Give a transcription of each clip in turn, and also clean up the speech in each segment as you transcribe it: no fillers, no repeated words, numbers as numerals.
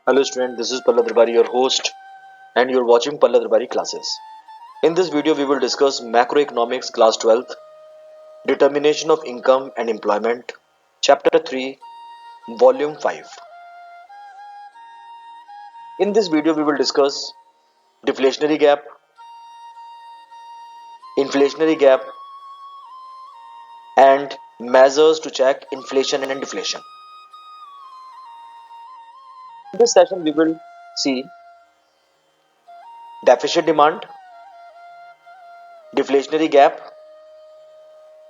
Hello student, this is Palla Darbari, your host, and you're watching Palla Darbari classes. In this video, we will discuss macroeconomics class 12th, determination of income and employment, chapter 3, volume 5. In this video, we will discuss deflationary gap, inflationary gap, and measures to check inflation and deflation. In this session, we will see deficit demand, deflationary gap,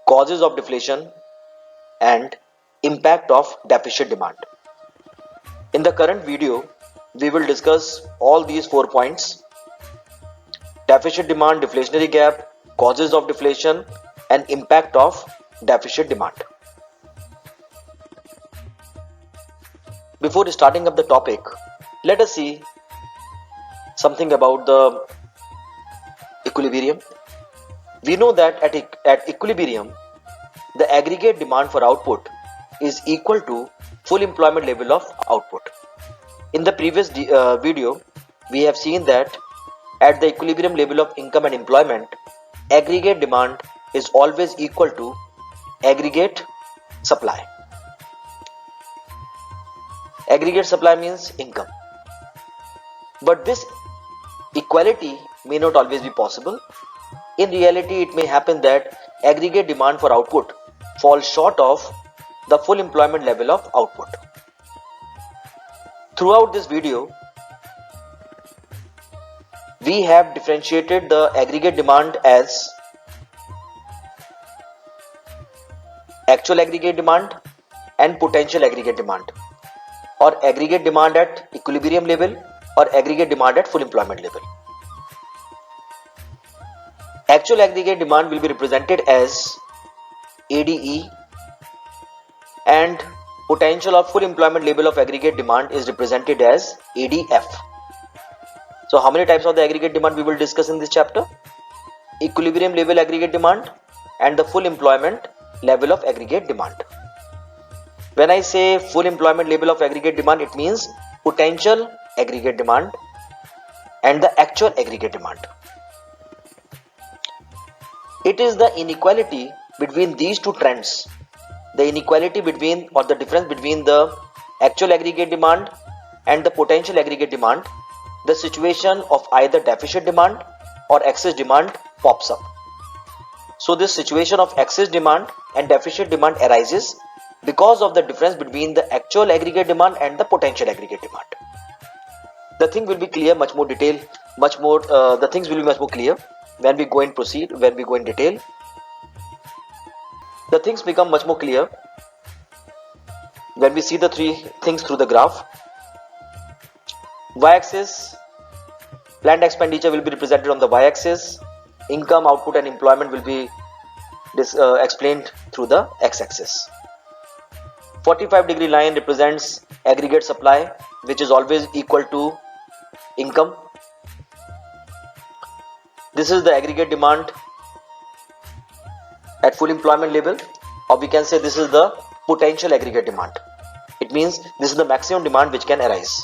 causes of deflation, and impact of deficit demand. In the current video, we will discuss all these 4 points: deficit demand, deflationary gap, causes of deflation, and impact of deficit demand. Before starting up the topic, let us see something about the equilibrium. We know that at equilibrium, the aggregate demand for output is equal to full employment level of output. In the previous video, we have seen that at the equilibrium level of income and employment, aggregate demand is always equal to aggregate supply. Aggregate supply means income. But this equality may not always be possible. In reality, it may happen that aggregate demand for output falls short of the full employment level of output. Throughout this video, we have differentiated the aggregate demand as actual aggregate demand and potential aggregate demand, or aggregate demand at equilibrium level or aggregate demand at full employment level. Actual aggregate demand will be represented as ADE, and potential of full employment level of aggregate demand is represented as ADF. So how many types of the aggregate demand we will discuss in this chapter? Equilibrium level aggregate demand and the full employment level of aggregate demand. When I say full employment level of aggregate demand, it means potential aggregate demand and the actual aggregate demand. It is the inequality between these two trends, the inequality between or the difference between the actual aggregate demand and the potential aggregate demand, the situation of either deficit demand or excess demand pops up. So this situation of excess demand and deficit demand arises because of the difference between the actual aggregate demand and the potential aggregate demand. The thing will be clear, much more detail, the things will be much more clear when we go in detail. The things become much more clear when we see the three things through the graph. Y-axis, planned expenditure will be represented on the y-axis. Income, output and employment will be explained through the x-axis. 45-degree line represents aggregate supply, which is always equal to income. This is the aggregate demand at full employment level, or we can say this is the potential aggregate demand. It means this is the maximum demand which can arise.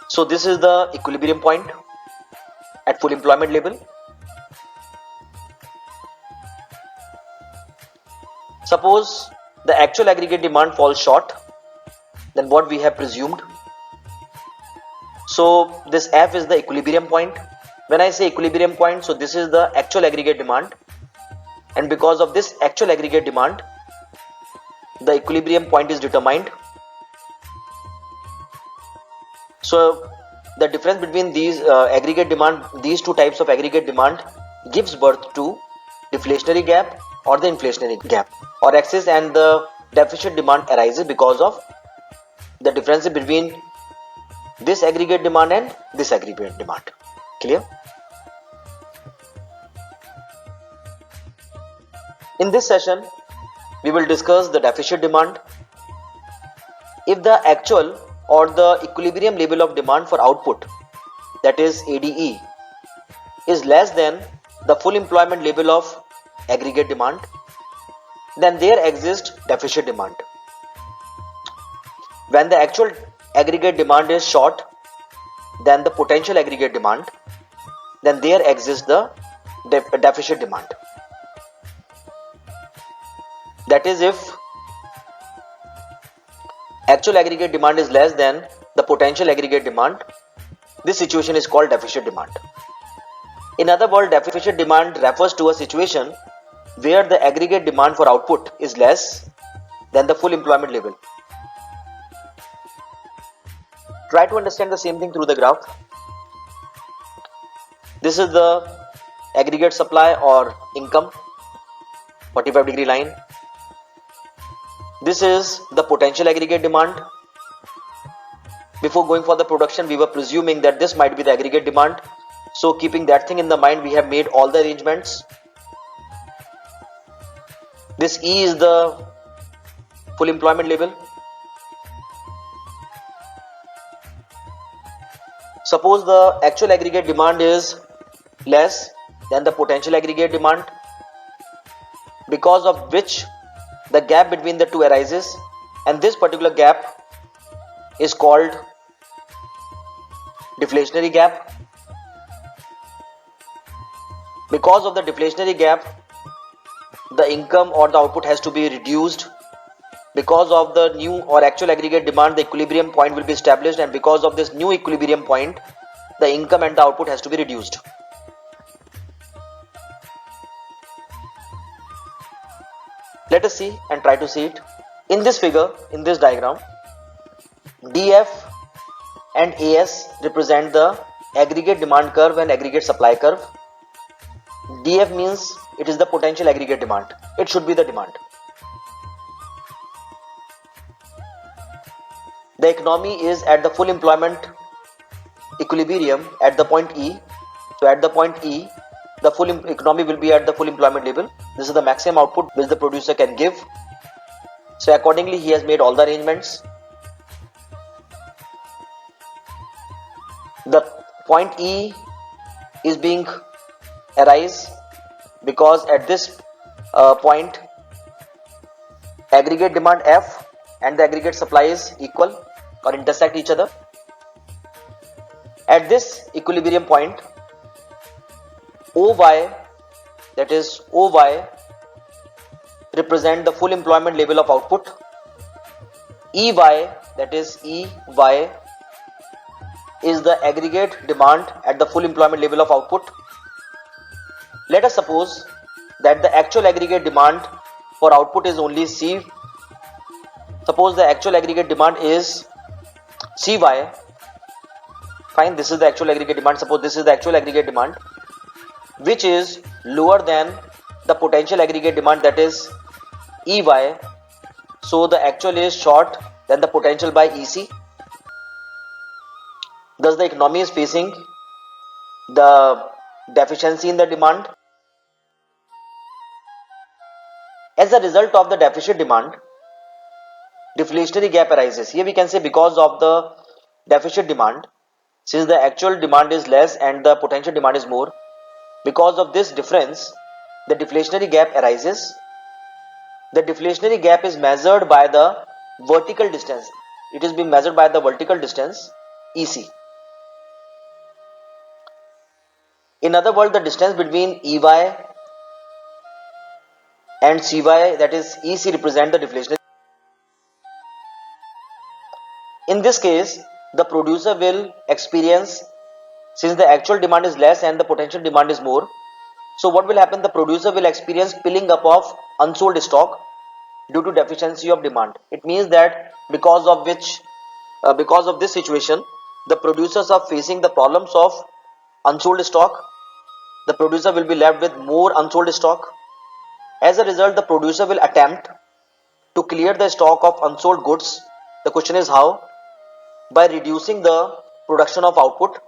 So this is the equilibrium point at full employment level. Suppose the actual aggregate demand falls short than what we have presumed. So this F is the equilibrium point. When I say equilibrium point, so this is the actual aggregate demand, and because of this actual aggregate demand, the equilibrium point is determined. So the difference between these aggregate demand, these two types of aggregate demand, gives birth to deflationary gap or the inflationary gap, or excess and the deficit demand arises because of the difference between this aggregate demand and this aggregate demand. Clear? In this session, we will discuss the deficit demand. If the actual or the equilibrium level of demand for output, that is ADE, is less than the full employment level of aggregate demand, then there exists deficit demand. When the actual aggregate demand is short than the potential aggregate demand, then there exists the deficit demand. That is, if actual aggregate demand is less than the potential aggregate demand, this situation is called deficit demand. In other words, deficit demand refers to a situation where the aggregate demand for output is less than the full employment level. Try to understand the same thing through the graph. This is the aggregate supply or income, 45-degree line. This is the potential aggregate demand. Before going for the production, we were presuming that this might be the aggregate demand. So keeping that thing in the mind, we have made all the arrangements. This E is the full employment level. Suppose the actual aggregate demand is less than the potential aggregate demand, because of which the gap between the two arises, and this particular gap is called deflationary gap. Because of the deflationary gap, the income or the output has to be reduced. Because of the new or actual aggregate demand, the equilibrium point will be established, and because of this new equilibrium point, the income and the output has to be reduced. Let us see and try to see it. In this figure, in this diagram, DF and AS represent the aggregate demand curve and aggregate supply curve. DF means it is the potential aggregate demand. It should be the demand. The economy is at the full employment equilibrium at the point E. So at the point E, the full economy will be at the full employment level. This is the maximum output which the producer can give. So accordingly, he has made all the arrangements. The point E is being arise because at this point, aggregate demand F and the aggregate supply is equal or intersect each other. At this equilibrium point, OY, that is OY, represent the full employment level of output. EY, that is EY, is the aggregate demand at the full employment level of output. Let us suppose that the actual aggregate demand for output is only C. Suppose the actual aggregate demand is CY. Fine, this is the actual aggregate demand. Suppose this is the actual aggregate demand, which is lower than the potential aggregate demand, that is EY. So the actual is short than the potential by EC. Thus the economy is facing the deficiency in the demand. As a result of the deficit demand, deflationary gap arises. Here we can say because of the deficit demand, since the actual demand is less and the potential demand is more, because of this difference, the deflationary gap arises. The deflationary gap is measured by the vertical distance. It is being measured by the vertical distance EC. In other words, the distance between EY and CY, that is EC, represent the deflationary. In this case, the producer will experience, since the actual demand is less and the potential demand is more, so what will happen? The producer will experience piling up of unsold stock due to deficiency of demand. It means that because of this situation, the producers are facing the problems of unsold stock. The producer will be left with more unsold stock. As a result, the producer will attempt to clear the stock of unsold goods. The question is how? By reducing the production of output,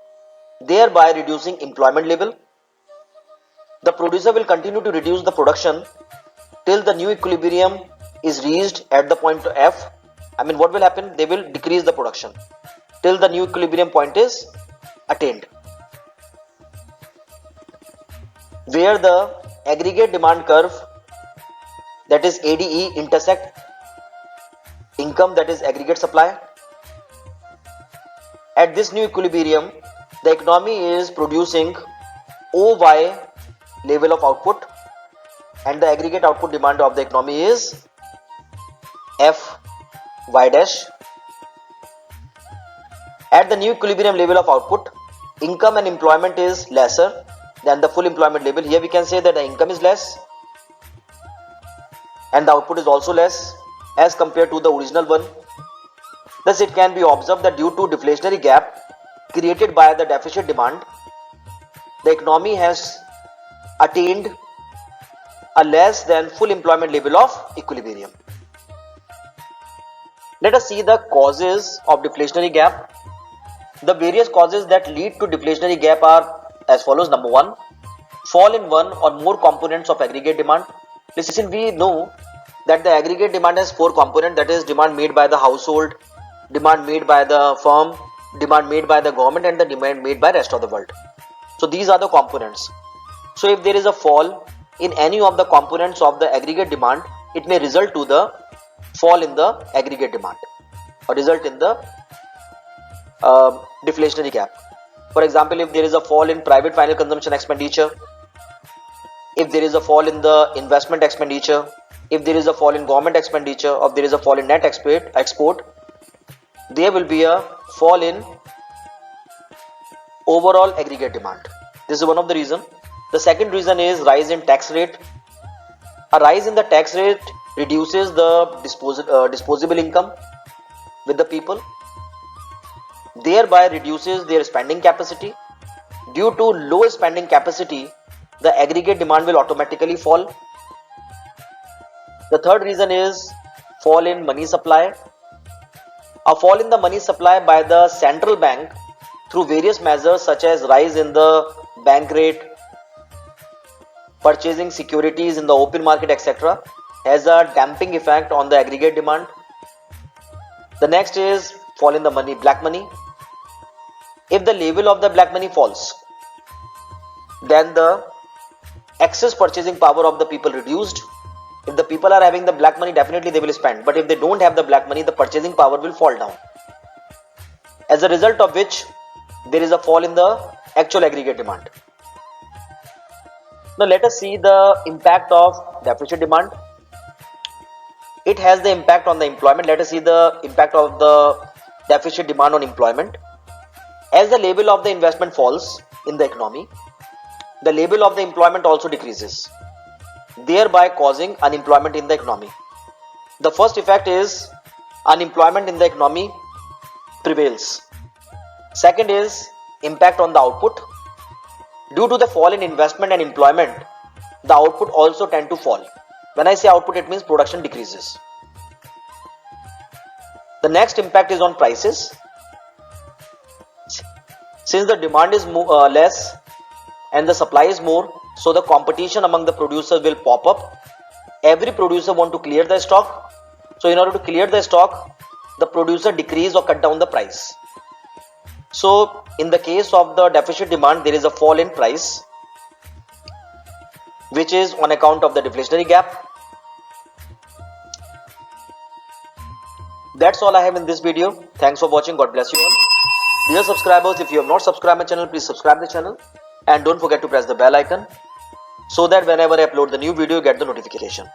thereby reducing employment level. The producer will continue to reduce the production till the new equilibrium is reached at the point F. What will happen? They will decrease the production till the new equilibrium point is attained, where the aggregate demand curve, that is ADE, intersect income, that is aggregate supply. At this new equilibrium, the economy is producing OY level of output, and the aggregate output demand of the economy is FY dash. At the new equilibrium level of output, income and employment is lesser than the full employment level. Here we can say that the income is less and the output is also less as compared to the original one. Thus, it can be observed that due to deflationary gap created by the deficit demand, the economy has attained a less than full employment level of equilibrium. Let us see the causes of deflationary gap. The various causes that lead to deflationary gap are as follows. Number one, fall in one or more components of aggregate demand. Listen, we know that the aggregate demand has four components, that is demand made by the household, demand made by the firm, demand made by the government, and the demand made by rest of the world. So these are the components. So if there is a fall in any of the components of the aggregate demand, it may result to the fall in the aggregate demand or result in the deflationary gap. For example, if there is a fall in private final consumption expenditure, if there is a fall in the investment expenditure, if there is a fall in government expenditure, or if there is a fall in net export, there will be a fall in overall aggregate demand. This is one of the reasons. The second reason is rise in tax rate. A rise in the tax rate reduces the disposable income with the people, thereby reduces their spending capacity. Due to low spending capacity, the aggregate demand will automatically fall. The third reason is fall in money supply. A fall in the money supply by the central bank through various measures such as rise in the bank rate, purchasing securities in the open market, etc., has a damping effect on the aggregate demand. The next is fall in the black money. If the level of the black money falls, then the excess purchasing power of the people reduced. If the people are having the black money, definitely they will spend, but if they don't have the black money, the purchasing power will fall down, as a result of which there is a fall in the actual aggregate demand. Now let us see the impact of deficit demand. It has the impact on the employment. Let us see the impact of the deficit demand on employment. As the level of the investment falls in the economy, the level of the employment also decreases, thereby causing unemployment in the economy. The first effect is unemployment in the economy prevails. Second is impact on the output. Due to the fall in investment and employment, the output also tend to fall. When I say output, it means production decreases. The next impact is on prices. Since the demand is less and the supply is more, so the competition among the producers will pop up. Every producer want to clear the stock. So in order to clear the stock, the producer decrease or cut down the price. So in the case of the deficit demand, there is a fall in price, which is on account of the deflationary gap. That's all I have in this video. Thanks for watching. God bless you all. Dear subscribers, if you have not subscribed my channel, please subscribe the channel and don't forget to press the bell icon so that whenever I upload the new video, you get the notification.